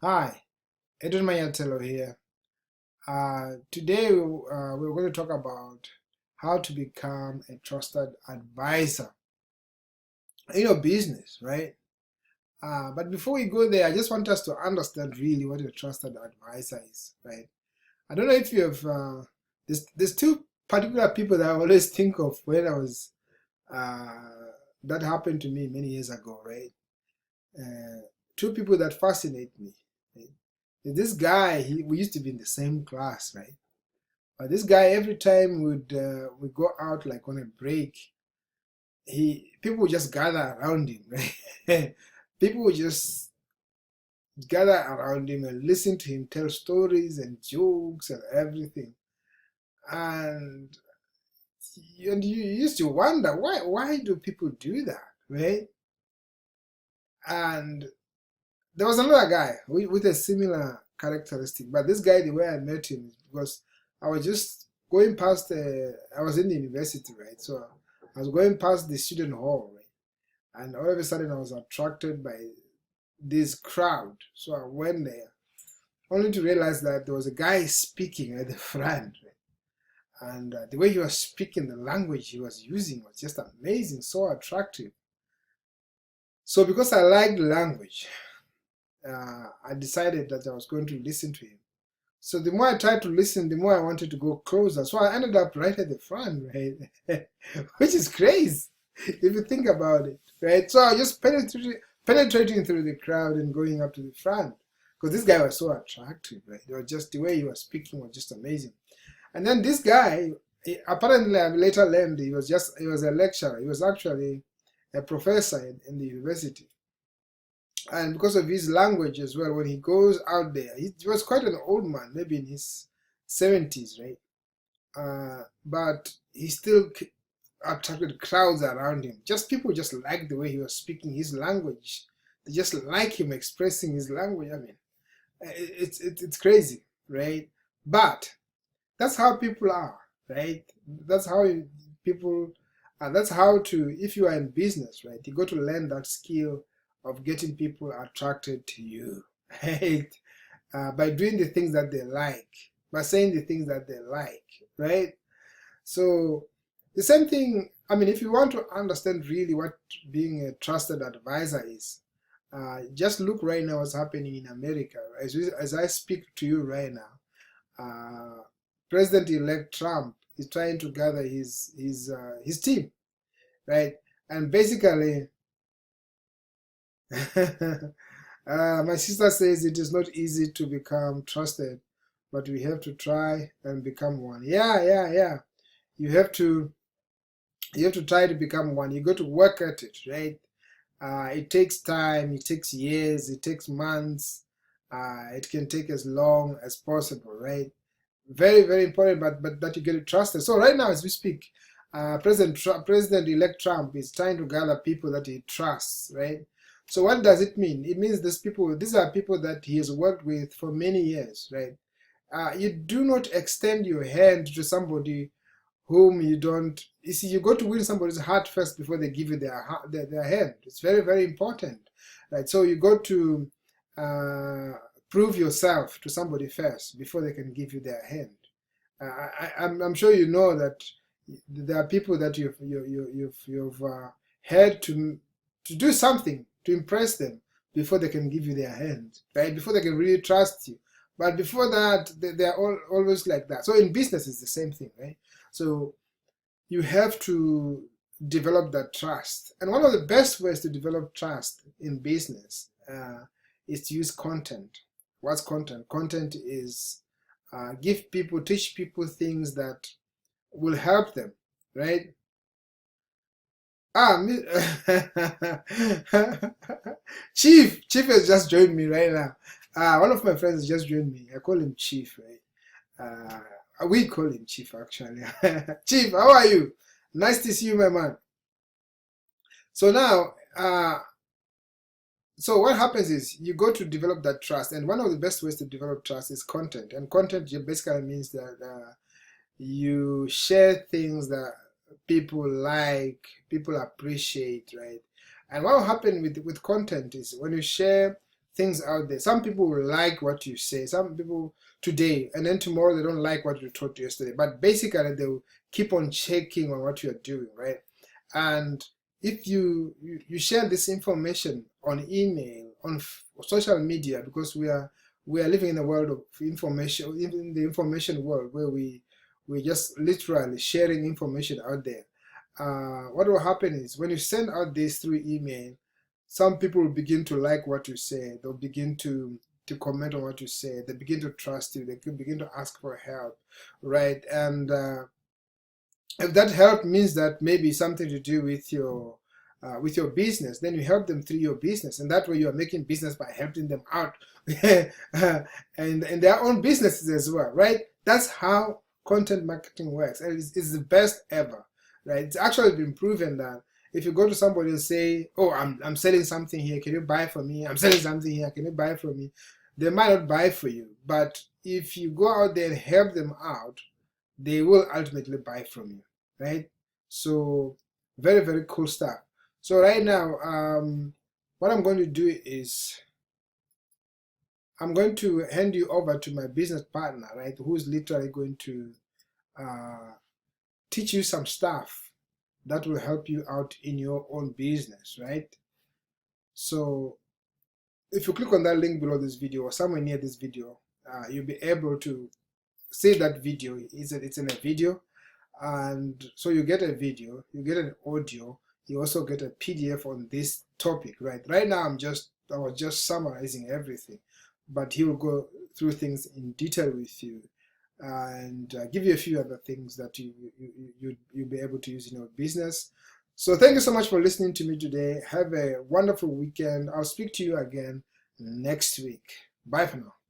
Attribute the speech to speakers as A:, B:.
A: Hi, Adrian Manyathelo here. Today we're going to talk about how to become a trusted advisor in your business, right? But before we go there, I just want us to understand really what a trusted advisor is, right? I don't know if you have, there's two particular people that I always think of when that happened to me many years ago, right? Two people that fascinate me. Right? This guy, we used to be in the same class, right? But this guy, every time we go out like on a break, he people would just gather around him, right? People would just gather around him and listen to him tell stories and jokes and everything. And you used to wonder why do people do that, right? And there was another guy with a similar characteristic, but this guy, the way I met him is because I was just going past. I was in the university, right? So I was going past the student hall, right? And all of a sudden, I was attracted by this crowd. So I went there, only to realize that there was a guy speaking at the front, right? And the way he was speaking, the language he was using was just amazing, so attractive. So because I liked the language, I decided that I was going to listen to him. So the more I tried to listen, the more I wanted to go closer. So I ended up right at the front, right? Which is crazy if you think about it, right? So I was just penetrating through the crowd and going up to the front because this guy was so attractive, right? It was just the way he was speaking was just amazing. And then this guy, apparently I later learned he was a lecturer. He was actually a professor in the university. And because of his language as well, when he goes out there, he was quite an old man, maybe in his 70s, right? But he still attracted crowds around him. Just people just liked the way he was speaking his language. They just like him expressing his language. I mean, it's crazy, right? But that's how people are, right? That's how people, that's how to, if you are in business, right? You got to learn that skill of getting people attracted to you, right? By doing the things that they like, by saying the things that they like, right? So the same thing, I mean, if you want to understand really what being a trusted advisor is, just look right now what's happening in America. As I speak to you right now, President-elect Trump is trying to gather his team, right? And basically, my sister says it is not easy to become trusted, but we have to try and become one. Yeah, yeah, yeah. You have to you have to try to become one. You got to work at it, right? It takes time. It takes years. It takes months. It can take as long as possible, right? Very, very important, but that you get it trusted. So right now, as we speak, President-elect Trump is trying to gather people that he trusts, right? So what does it mean? It means these are people that he has worked with for many years, right? You do not extend your hand to somebody whom you don't. You see, you got to win somebody's heart first before they give you their hand. It's very, very important, right? So you got to uh, prove yourself to somebody first before they can give you their hand. I'm sure you know that there are people that you've had to do something to impress them before they can give you their hand, right? Before they can really trust you. But before that, they're always like that. So in business, it's the same thing, right? So you have to develop that trust. And one of the best ways to develop trust in business is to use content. What's content? Content is teach people things that will help them, right? Ah, Chief has just joined me right now. One of my friends has just joined me. I call him Chief, right? We call him Chief actually. Chief, how are you? Nice to see you, my man. So now, so what happens is you go to develop that trust, and one of the best ways to develop trust is content. And content basically means that you share things that people like, people appreciate, right? And what will happen with content is when you share things out there. Some people will like what you say, some people today, and then tomorrow they don't like what you taught yesterday. But basically, they will keep on checking on what you're doing, right? And if you share this information on email, on social media, because we are living in a world of information, in the information world, where we're just literally sharing information out there. What will happen is when you send out this through email, some people will begin to like what you say. They'll begin to comment on what you say. They begin to trust you. They can begin to ask for help, right? And if that help means that maybe something to do with your business, then you help them through your business, and that way you are making business by helping them out, and their own businesses as well, right? That's how content marketing works, and it's the best ever, right? It's actually been proven that if you go to somebody and say, "Oh, I'm selling something here, can you buy from me? I'm selling something here, can you buy from me?" They might not buy for you, but if you go out there and help them out, they will ultimately buy from you, right? So very, very cool stuff. So right now, what I'm going to do is I'm going to hand you over to my business partner, right, who's literally going to uh, teach you some stuff that will help you out in your own business, right? So if you click on that link below this video or somewhere near this video, you'll be able to see that video. It's in a video, and so you get a video, you get an audio, you also get a PDF on this topic, right? Right now I was just summarizing everything, but he will go through things in detail with you and give you a few other things that you'll be able to use in your business. So thank you so much for listening to me today. Have a wonderful weekend. I'll speak to you again next week. Bye for now.